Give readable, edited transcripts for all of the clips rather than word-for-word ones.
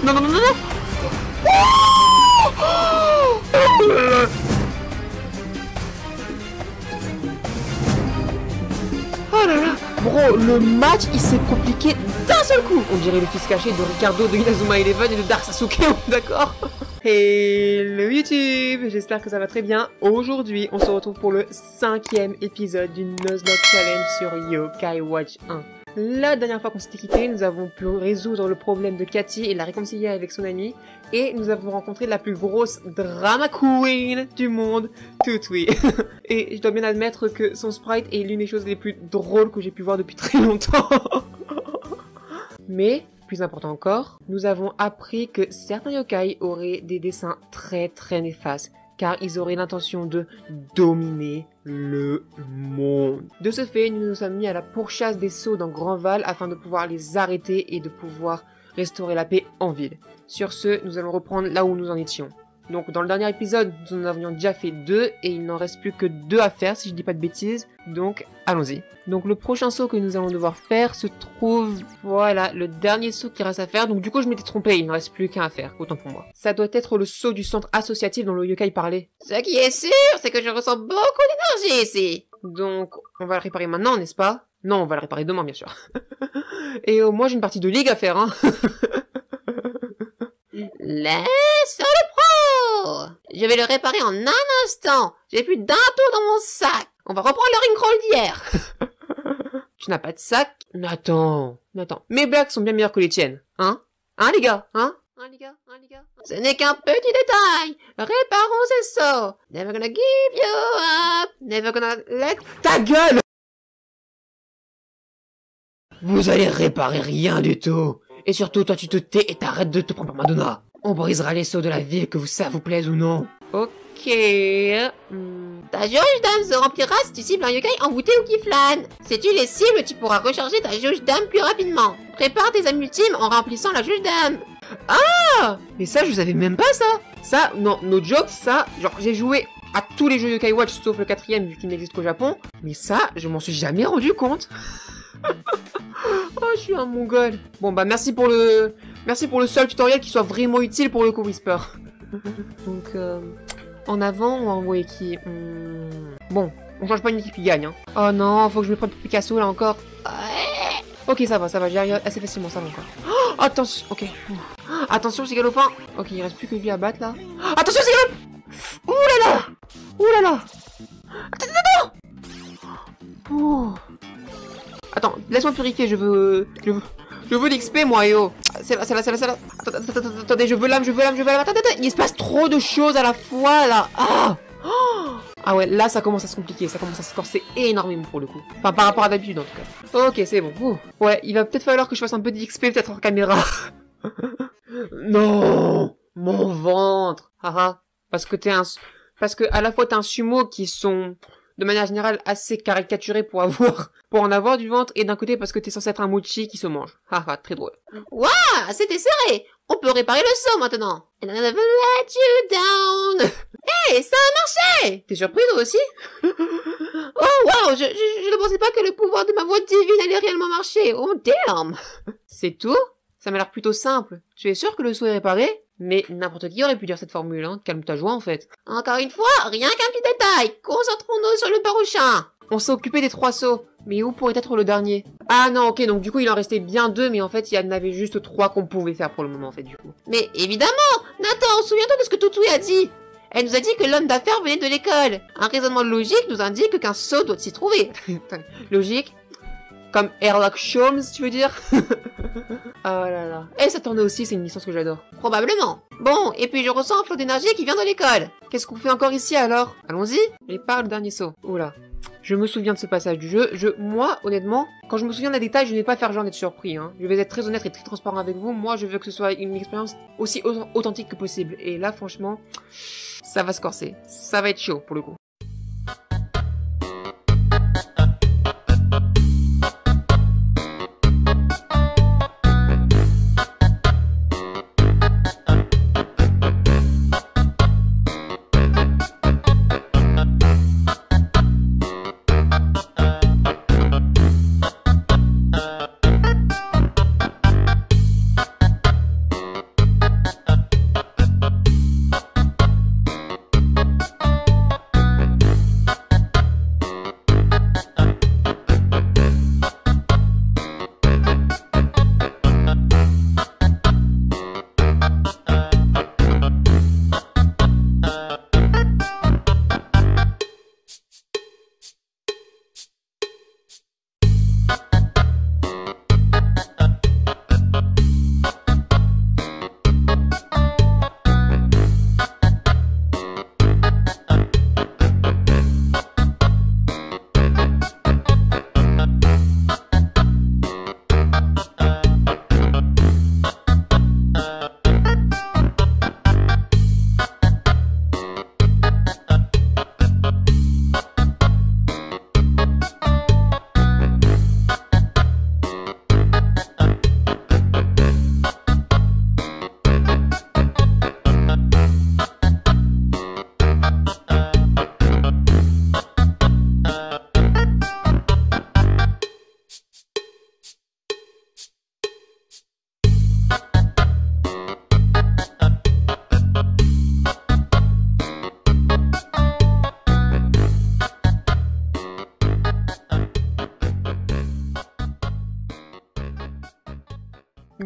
Non, non, non, non, non. Oh là là. Bro, le match, il s'est compliqué d'un seul coup. On dirait le fils caché de Ricardo, de Inazuma Eleven et de Dark Sasuke, d'accord? Hello YouTube, j'espère que ça va très bien. Aujourd'hui, on se retrouve pour le 5e épisode du Nuzlocke Challenge sur Yokai Watch 1. La dernière fois qu'on s'était quitté, nous avons pu résoudre le problème de Cathy et la réconcilier avec son amie. Et nous avons rencontré la plus grosse drama queen du monde, Tutui. Et je dois bien admettre que son sprite est l'une des choses les plus drôles que j'ai pu voir depuis très longtemps. Mais, plus important encore, nous avons appris que certains yokai auraient des dessins très néfastes, car ils auraient l'intention de dominer le monde. De ce fait, nous nous sommes mis à la pourchasse des sceaux dans Grandval afin de pouvoir les arrêter et de pouvoir restaurer la paix en ville. Sur ce, nous allons reprendre là où nous en étions. Donc dans le dernier épisode, nous en avions déjà fait 2 et il n'en reste plus que 2 à faire si je dis pas de bêtises. Donc allons-y. Donc le prochain saut que nous allons devoir faire se trouve, voilà, le dernier saut qui reste à faire. Donc du coup je m'étais trompé, il ne reste plus qu'un à faire, autant pour moi. Ça doit être le saut du centre associatif dont le yokai parlait. Ce qui est sûr, c'est que je ressens beaucoup d'énergie ici. Donc on va le réparer maintenant, n'est-ce pas? Non, on va le réparer demain bien sûr. Et moi j'ai une partie de ligue à faire, hein. Laisse le pro. Je vais le réparer en un instant. J'ai plus d'un tour dans mon sac. On va reprendre le rinkroll d'hier. Tu n'as pas de sac? Nathan. Mes blagues sont bien meilleures que les tiennes. Hein les gars? Hein les gars? Ce n'est qu'un petit détail. Réparons ces sauts. Never gonna give you up. Never gonna let... Ta gueule! Vous allez réparer rien du tout. Et surtout, toi, tu te tais et t'arrêtes de te prendre pour Madonna. On brisera les seaux de la ville, que ça vous plaise ou non. Ok. Ta jauge d'âme se remplira si tu cibles un yokai envoûté ou qui flâne. Si tu les cibles, tu pourras recharger ta jauge d'âme plus rapidement. Prépare tes âmes ultimes en remplissant la jauge d'âme. Ah! Mais ça, je savais même pas ça. Ça, non, no joke, ça, genre, j'ai joué à tous les jeux Yokai Watch, sauf le 4e, vu qu'il n'existe qu'au Japon. Mais ça, je m'en suis jamais rendu compte. Oh, je suis un mongol. Bon, bah, merci pour le seul tutoriel qui soit vraiment utile pour le coup Whisper. Donc, en avant, on va envoyer qui? Bon, on change pas une équipe qui gagne, hein. Oh non, faut que je me prenne pour Picasso, là, encore. Ok, ça va, j'y arrive assez facilement, ça va encore. Oh, attention, ok. Attention, c'est galopin. Ok, il reste plus que lui à battre, là. Attention, c'est galopin. Ouh là là. Attends. Oh. Attends, laisse-moi purifier, je veux l'XP, moi, yo. C'est là. Attendez, je veux l'âme. Attends, il se passe trop de choses à la fois, là. Ah ouais, là, ça commence à se compliquer, ça commence à se corser énormément, pour le coup. Enfin, par rapport à d'habitude, en tout cas. Ok, c'est bon. Ouais, il va peut-être falloir que je fasse un peu d'XP, peut-être hors caméra. Non, mon ventre. Parce que à la fois, t'es un sumo qui sont... de manière générale assez caricaturé pour en avoir du ventre, et d'un côté parce que t'es censé être un mochi qui se mange. Très drôle. Waouh, c'était serré. On peut réparer le saut maintenant. And I never let you down. Hey, ça a marché. T'es surpris toi aussi? Oh wow, je ne pensais pas que le pouvoir de ma voix divine allait réellement marcher. Oh damn. C'est tout? Ça m'a l'air plutôt simple. Tu es sûr que le saut est réparé? Mais n'importe qui aurait pu dire cette formule, hein. Calme ta joie, en fait. Encore une fois, rien qu'un petit détail. Concentrons-nous sur le prochain. On s'est occupé des 3 sauts. Mais où pourrait être le dernier? Ah non, ok, donc du coup, il en restait bien 2, mais en fait, il y en avait juste 3 qu'on pouvait faire pour le moment, en fait, du coup. Mais évidemment! Nathan, souviens-toi de ce que Tutui a dit. Elle nous a dit que l'homme d'affaires venait de l'école. Un raisonnement logique nous indique qu'un saut doit s'y trouver. Logique? Comme Sherlock Holmes, tu veux dire? Oh là là. Et ça tournait aussi, c'est une licence que j'adore. Probablement. Bon, et puis je ressens un flot d'énergie qui vient de l'école. Qu'est-ce qu'on fait encore ici alors? Allons-y. Et par le dernier saut. Oula. Je me souviens de ce passage du jeu. Moi, honnêtement, quand je me souviens d'un détail, je ne vais pas faire genre d'être surpris, hein. Je vais être très honnête et très transparent avec vous. Moi, je veux que ce soit une expérience aussi authentique que possible. Et là, franchement, ça va se corser. Ça va être chaud, pour le coup.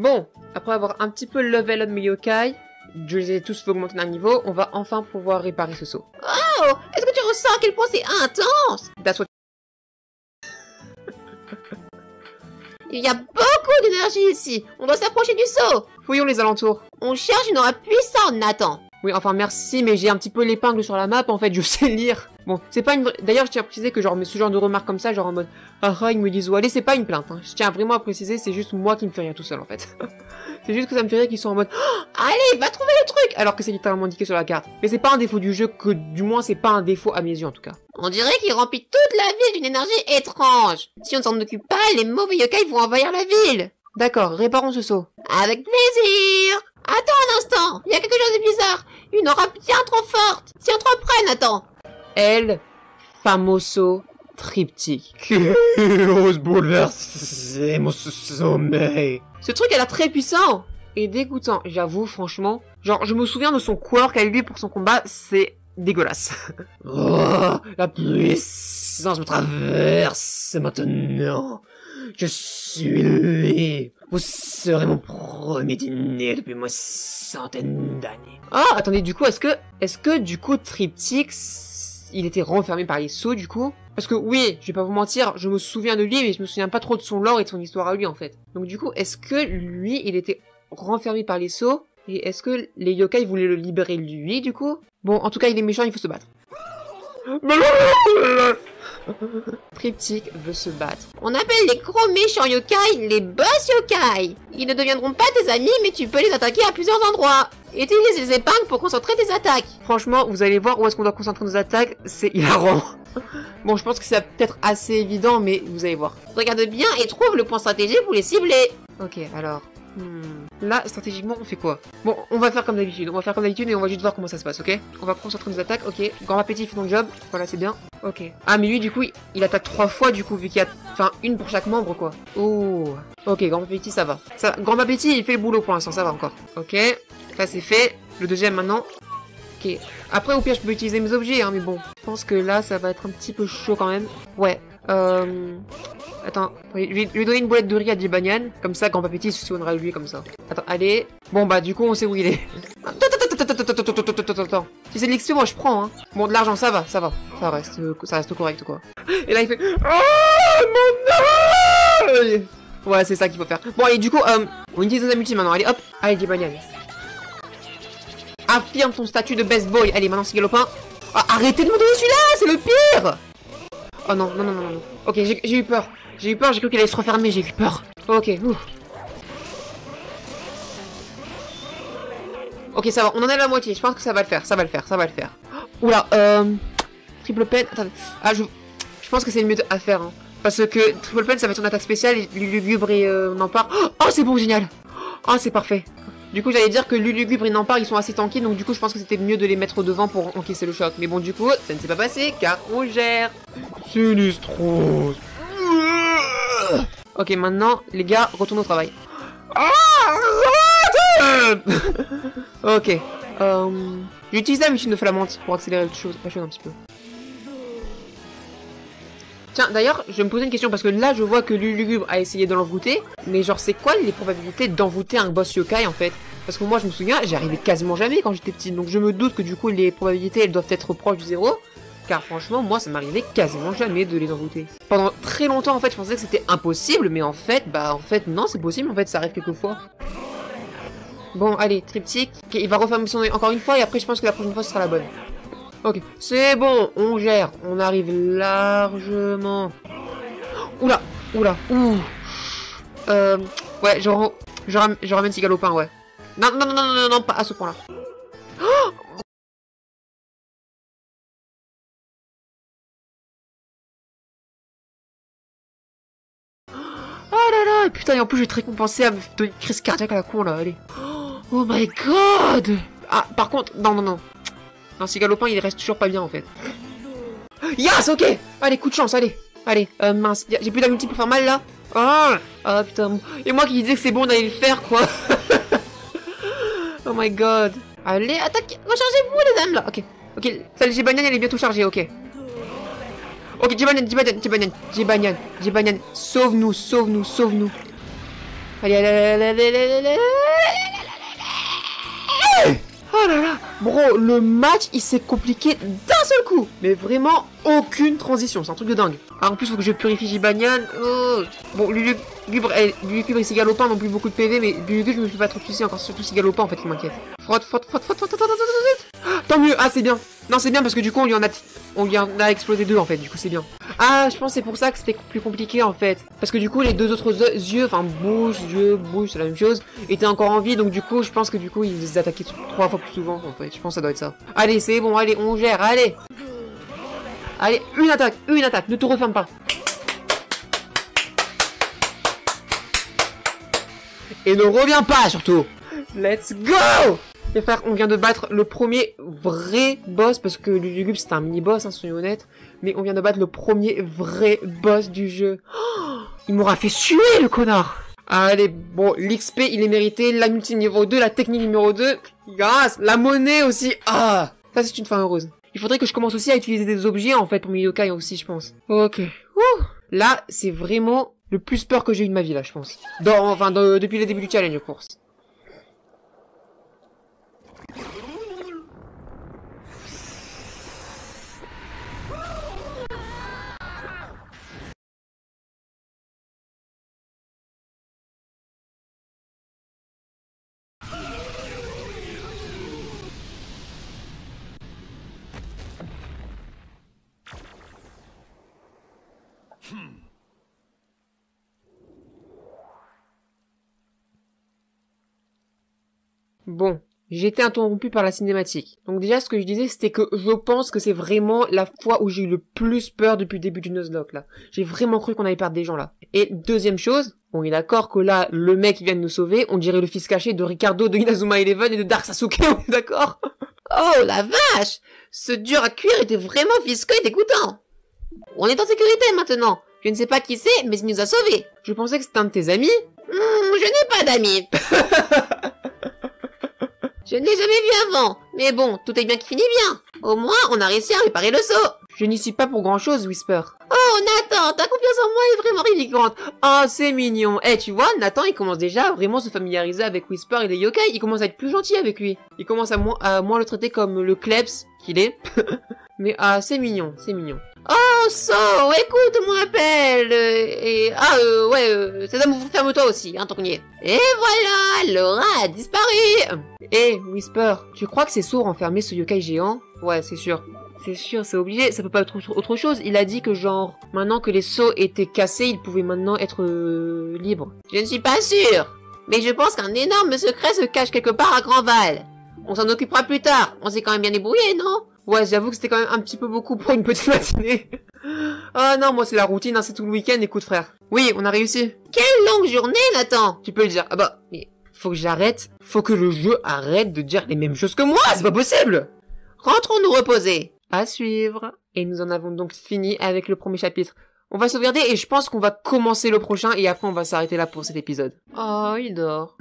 Bon, après avoir un petit peu level up mes yokai, je les ai tous fait augmenter d'un niveau, on va enfin pouvoir réparer ce saut. Oh, est-ce que tu ressens à quel point c'est intense? That's what... Il y a beaucoup d'énergie ici. On doit s'approcher du saut. Fouillons les alentours. On cherche une aura puissante, Nathan. Oui, enfin merci, mais j'ai un petit peu l'épingle sur la map, en fait, je sais lire. Bon, c'est pas une vraie... D'ailleurs, je tiens à préciser que genre, ce genre de remarques comme ça, genre en mode « Ah ah, ils me disent où aller », c'est pas une plainte, hein. Je tiens vraiment à préciser, c'est juste moi qui me fais rire tout seul, en fait. C'est juste que ça me fait rire qu'ils sont en mode oh, « Allez, va trouver le truc !» alors que c'est littéralement indiqué sur la carte. Mais c'est pas un défaut du jeu, que du moins c'est pas un défaut à mes yeux, en tout cas. On dirait qu'il remplit toute la ville d'une énergie étrange. Si on ne s'en occupe pas, les mauvais yokai vont envahir la ville. D'accord, réparons ce saut. Avec plaisir. Attends un instant, il y a quelque chose de bizarre. Une aura bien trop forte. Tiens trop près, Nathan. El famoso triptyque. Qui ose bouleverser mon sommeil. Ce truc a l'air très puissant et dégoûtant, j'avoue, franchement. Genre, je me souviens de son quirk à lui pour son combat, c'est dégueulasse. Oh, la puissance me traverse maintenant. Je suis libre. Vous serez mon premier dîner depuis une centaine d'années. Ah, attendez, du coup, est-ce que du coup, Triptyque, il était renfermé par les sceaux, du coup? Parce que oui, je vais pas vous mentir, je me souviens de lui, mais je me souviens pas trop de son lore et de son histoire à lui, en fait. Donc du coup, est-ce que lui, il était renfermé par les sceaux? Et est-ce que les yokai voulaient le libérer lui, du coup? Bon, en tout cas, il est méchant, il faut se battre. Triptyque veut se battre. On appelle les gros méchants yokai les boss yokai. Ils ne deviendront pas tes amis, mais tu peux les attaquer à plusieurs endroits. Utilise les épingles pour concentrer tes attaques. Franchement, vous allez voir où est-ce qu'on doit concentrer nos attaques, c'est hilarant. Bon, je pense que c'est peut-être assez évident, mais vous allez voir. Regarde bien et trouve le point stratégique pour les cibler. Ok, alors... Là, stratégiquement, on fait quoi? Bon, on va faire comme d'habitude. On va faire comme d'habitude et on va juste voir comment ça se passe, ok? On va concentrer nos attaques, ok. Grand appétit fait ton job. Voilà, c'est bien. Ok. Ah, mais lui, du coup, il attaque 3 fois, du coup, vu qu'il y a... Enfin, une pour chaque membre, quoi. Oh. Ok, grand appétit, ça va. Grand appétit, il fait le boulot pour l'instant, ça va encore. Ok. Ça, c'est fait. Le deuxième, maintenant. Ok. Après, au pire, je peux utiliser mes objets, hein, mais bon. Je pense que là, ça va être un petit peu chaud, quand même. Ouais. Attends, je vais lui donner une boulette de riz à Jibanyan, comme ça, Grand Papétit se souviendra de lui, comme ça. Attends, allez. Bon, bah, du coup, on sait où il est. Attends. Si c'est de l'XP, moi, je prends, hein. Bon, de l'argent, ça va. Ça reste correct, quoi. Et là, il fait... Oh, mon œil! Ouais, c'est ça qu'il faut faire. Bon, allez, du coup, on utilise nos multi maintenant. Allez, hop. Allez, Jibanyan. Affirme ton statut de best boy. Allez, maintenant, c'est Galopin. Ah, arrêtez de me donner celui-là, c'est le pire! Oh non. Ok, j'ai eu peur. J'ai cru qu'il allait se refermer, j'ai eu peur. Ok, ouh. Ok, ça va, on en est à la moitié, je pense que ça va le faire. Oula, triple pen, attendez. Ah, je pense que c'est le mieux à faire, hein. Parce que triple pen, ça va être une attaque spéciale, et Lulugubre et Nampar. Oh, c'est bon, génial. Oh, c'est parfait. Du coup, j'allais dire que Lulugubre et Nampar, ils sont assez tankés, donc du coup, je pense que c'était mieux de les mettre devant pour encaisser le choc. Mais bon, du coup, ça ne s'est pas passé, car on gère. Sinistros. Ok, maintenant, les gars, retournez au travail. Ok. J'utilise la machine de flammante pour accélérer la chose un petit peu. Tiens, d'ailleurs, je vais me poser une question parce que là, je vois que Lulugubre a essayé de l'envoûter. Mais genre, c'est quoi les probabilités d'envoûter un boss yokai en fait? Parce que moi, je me souviens, j'y arrivais quasiment jamais quand j'étais petite. Donc je me doute que du coup, les probabilités, elles doivent être proches du zéro. Car franchement, moi, ça m'arrivait quasiment jamais de les envoûter. Pendant très longtemps, en fait, je pensais que c'était impossible. Mais en fait, non, c'est possible. En fait, ça arrive quelquefois. Bon, allez, Triptyque. Ok, il va refermer son œil encore une fois. Et après, je pense que la prochaine fois, ce sera la bonne. Ok, c'est bon, on gère, on arrive largement. Oula. Ouais, je ramène ces galopins, ouais. Non, pas à ce point-là. Oh là là, putain, et en plus, je vais te récompenser à me donner une crise cardiaque à la con, là, allez. Oh my god. Ah, par contre, non. Non, ce galopin, il reste toujours pas bien, en fait. Yes, ok. Allez, coup de chance, allez. Mince, j'ai plus d'amulti pour faire mal, là. Ah, putain. Et moi qui disais que c'est bon d'aller le faire, quoi. Oh my god. Allez, attaque. Rechargez-vous, les dames, là. Ok. Celle Jibanyan, elle est bientôt chargée, ok. Ok, Jibanyan. Sauve-nous. Allez, allez, allez, allez, allez, allez, allez. Oh là là. Bro, le match, il s'est compliqué d'un seul coup. Mais vraiment, aucune transition. C'est un truc de dingue. Ah, en plus, faut que je purifie Gibanian. Oh. Bon, Lugubre, il s'est galopin, non plus beaucoup de PV, mais Lugubre, je me fais pas trop de soucis, encore surtout si galopin, en fait, qui m'inquiète. Frotte, frotte, frotte, frotte, frotte, frotte, frotte. Tant mieux. Ah, c'est bien. Non, c'est bien parce que du coup, on lui en a explosé 2, en fait. Du coup, c'est bien. Ah, je pense que c'est pour ça que c'était plus compliqué, en fait. Parce que du coup, les 2 autres yeux, enfin, bouche, c'est la même chose, étaient encore en vie. Donc, du coup, je pense que du coup, ils les attaquaient 3 fois plus souvent, en fait. Je pense que ça doit être ça. Allez, c'est bon, allez, on gère, allez. Allez, une attaque, ne te referme pas. Et ne reviens pas, surtout. Let's go. Les frères, on vient de battre le premier vrai boss, parce que le Lugubre c'était un mini-boss, hein, soyons honnêtes. Mais on vient de battre le premier vrai boss du jeu. Oh, il m'aura fait suer, le connard. Allez, bon, l'XP, il est mérité, la multi niveau 2, la technique numéro 2, grâce, la monnaie aussi. Ah, ça c'est une fin heureuse. Il faudrait que je commence aussi à utiliser des objets, en fait, pour mes yokai aussi, je pense. Ok. Ouh. Là, c'est vraiment le plus peur que j'ai eu de ma vie, là, je pense. Depuis le début du challenge, de course. Bon, j'ai été interrompu par la cinématique. Donc déjà, ce que je disais, c'était que je pense que c'est vraiment la fois où j'ai eu le plus peur depuis le début du Nuzlocke, là. J'ai vraiment cru qu'on allait perdre des gens, là. Et deuxième chose, on est d'accord que là, le mec qui vient de nous sauver, on dirait le fils caché de Ricardo, de Inazuma Eleven et de Dark Sasuke, on est d'accord? Oh la vache! Ce dur à cuire était vraiment visqueux et dégoûtant. On est en sécurité maintenant. Je ne sais pas qui c'est, mais il nous a sauvés. Je pensais que c'était un de tes amis. Je n'ai pas d'amis. Je ne l'ai jamais vu avant. Mais bon, tout est bien qui finit bien. Au moins, on a réussi à réparer le seau. Je n'y suis pas pour grand chose, Whisper. Oh, Nathan, ta confiance en moi est vraiment ridicule. Oh, c'est mignon. Eh, tu vois, Nathan, il commence déjà à vraiment se familiariser avec Whisper et les yokai. Il commence à être plus gentil avec lui. Il commence à moins le traiter comme le klebs qu'il est. Mais c'est mignon, c'est mignon. Oh, So, écoute mon appel. C'est ferme-toi aussi, hein, tant qu'on y est. Et voilà, Laura a disparu. Whisper, tu crois que c'est So enfermé ce yokai géant? Ouais, c'est sûr. C'est sûr, c'est obligé, ça peut pas être autre chose. Il a dit que genre, maintenant que les seaux étaient cassés, il pouvait maintenant être libre. Je ne suis pas sûre, mais je pense qu'un énorme secret se cache quelque part à Grandval. On s'en occupera plus tard, on s'est quand même bien débrouillé, non? Ouais, j'avoue que c'était quand même un petit peu beaucoup pour une petite matinée. Ah non, moi c'est la routine, hein, c'est tout le week-end, écoute frère. Oui, on a réussi. Quelle longue journée, Nathan! Tu peux le dire. Ah bah, mais faut que j'arrête, faut que le jeu arrête de dire les mêmes choses que moi, c'est pas possible! Rentrons nous reposer. À suivre. Et nous en avons donc fini avec le premier chapitre. On va sauvegarder et je pense qu'on va commencer le prochain et après on va s'arrêter là pour cet épisode. Oh, il dort.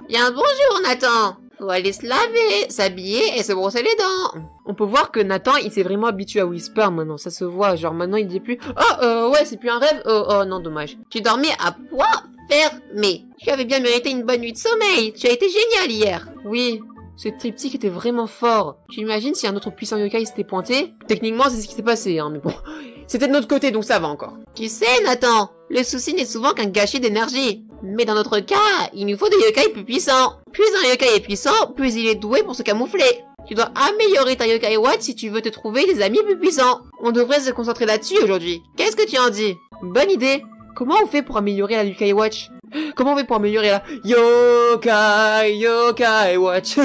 Bien bonjour, Nathan. Faut aller se laver, s'habiller et se brosser les dents. On peut voir que Nathan, il s'est vraiment habitué à Whisper maintenant, ça se voit. Genre maintenant, il dit plus « Oh, ouais, c'est plus un rêve. Oh, non, dommage. » Tu dormais à poids fermé. Tu avais bien mérité une bonne nuit de sommeil. Tu as été génial hier. Oui, ce triptyque était vraiment fort. Tu imagines si un autre puissant yokai s'était pointé? Techniquement, c'est ce qui s'est passé, hein, mais bon. C'était de notre côté, donc ça va encore. Tu sais, Nathan, le souci n'est souvent qu'un gâchis d'énergie. Mais dans notre cas, il nous faut des yokai plus puissants. Plus un yokai est puissant, plus il est doué pour se camoufler. Tu dois améliorer ta yokai watch si tu veux te trouver des amis plus puissants. On devrait se concentrer là-dessus aujourd'hui. Qu'est-ce que tu en dis? Bonne idée. Comment on fait pour améliorer la yokai watch? Comment on fait pour améliorer la yokai watch?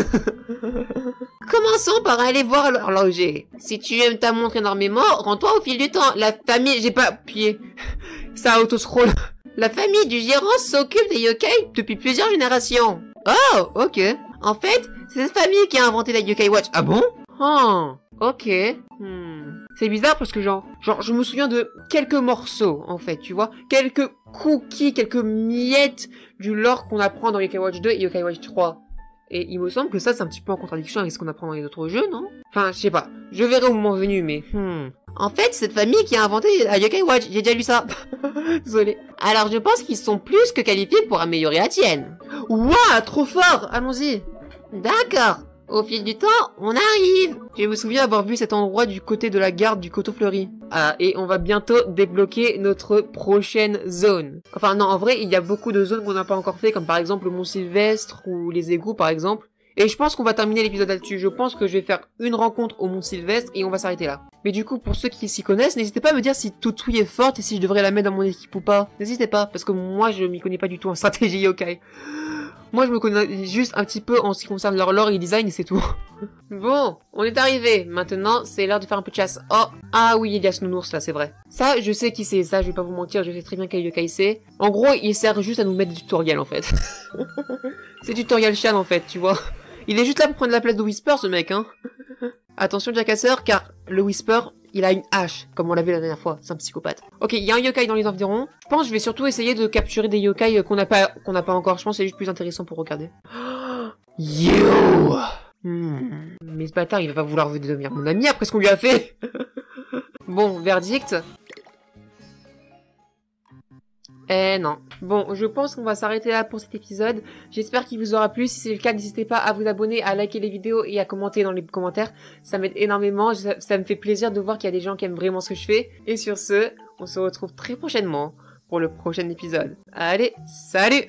Commençons par aller voir l'horloger. Si tu aimes ta montre énormément, rends-toi au fil du temps. La famille... J'ai pas appuyé. Ça auto-scroll. La famille du gérant s'occupe des yokai depuis plusieurs générations. Oh, ok. En fait, c'est cette famille qui a inventé la yokai watch. Ah bon? Oh, ok. C'est bizarre parce que genre, je me souviens de quelques morceaux, en fait, tu vois. Quelques cookies, quelques miettes du lore qu'on apprend dans Yokai Watch 2 et Yokai Watch 3. Et il me semble que ça, c'est un petit peu en contradiction avec ce qu'on apprend dans les autres jeux, non? Enfin, je sais pas. Je verrai au moment venu, mais... En fait, cette famille qui a inventé la Yokai Watch, j'ai déjà lu ça. Désolé. Alors je pense qu'ils sont plus que qualifiés pour améliorer la tienne. Ouah, trop fort. Allons-y. D'accord. Au fil du temps, on arrive. Je me souviens avoir vu cet endroit du côté de la gare du Coteau Fleuri. Ah, et on va bientôt débloquer notre prochaine zone. Enfin non, en vrai, il y a beaucoup de zones qu'on n'a pas encore fait, comme par exemple le Mont Sylvestre ou les égouts par exemple. Et je pense qu'on va terminer l'épisode là-dessus. Je pense que je vais faire une rencontre au Mont Sylvestre et on va s'arrêter là. Mais du coup, pour ceux qui s'y connaissent, n'hésitez pas à me dire si Tutui est forte et si je devrais la mettre dans mon équipe ou pas. N'hésitez pas, parce que moi, je m'y connais pas du tout en stratégie yokai. Moi, je me connais juste un petit peu en ce qui concerne leur lore et design et c'est tout. Bon, on est arrivé. Maintenant, c'est l'heure de faire un peu de chasse. Oh, ah oui, il y a ce nounours là, c'est vrai. Ça, je sais qui c'est. Ça, je vais pas vous mentir, je sais très bien quel yokai c'est. En gros, il sert juste à nous mettre du tutoriel en fait. C'est tutoriel Shan en fait, tu vois. Il est juste là pour prendre la place de Whisper, ce mec, hein. Attention, Jackasseur, car le Whisper, il a une hache, comme on l'a vu la dernière fois. C'est un psychopathe. Ok, il y a un yokai dans les environs. Je pense que je vais surtout essayer de capturer des yokai qu'on n'a pas encore. Je pense que c'est juste plus intéressant pour regarder. Yo Mais ce bâtard, il va pas vouloir devenir mon ami après ce qu'on lui a fait. Bon, verdict. Eh non. Bon, je pense qu'on va s'arrêter là pour cet épisode. J'espère qu'il vous aura plu. Si c'est le cas, n'hésitez pas à vous abonner, à liker les vidéos et à commenter dans les commentaires. Ça m'aide énormément. Ça me fait plaisir de voir qu'il y a des gens qui aiment vraiment ce que je fais. Et sur ce, on se retrouve très prochainement pour le prochain épisode. Allez, salut!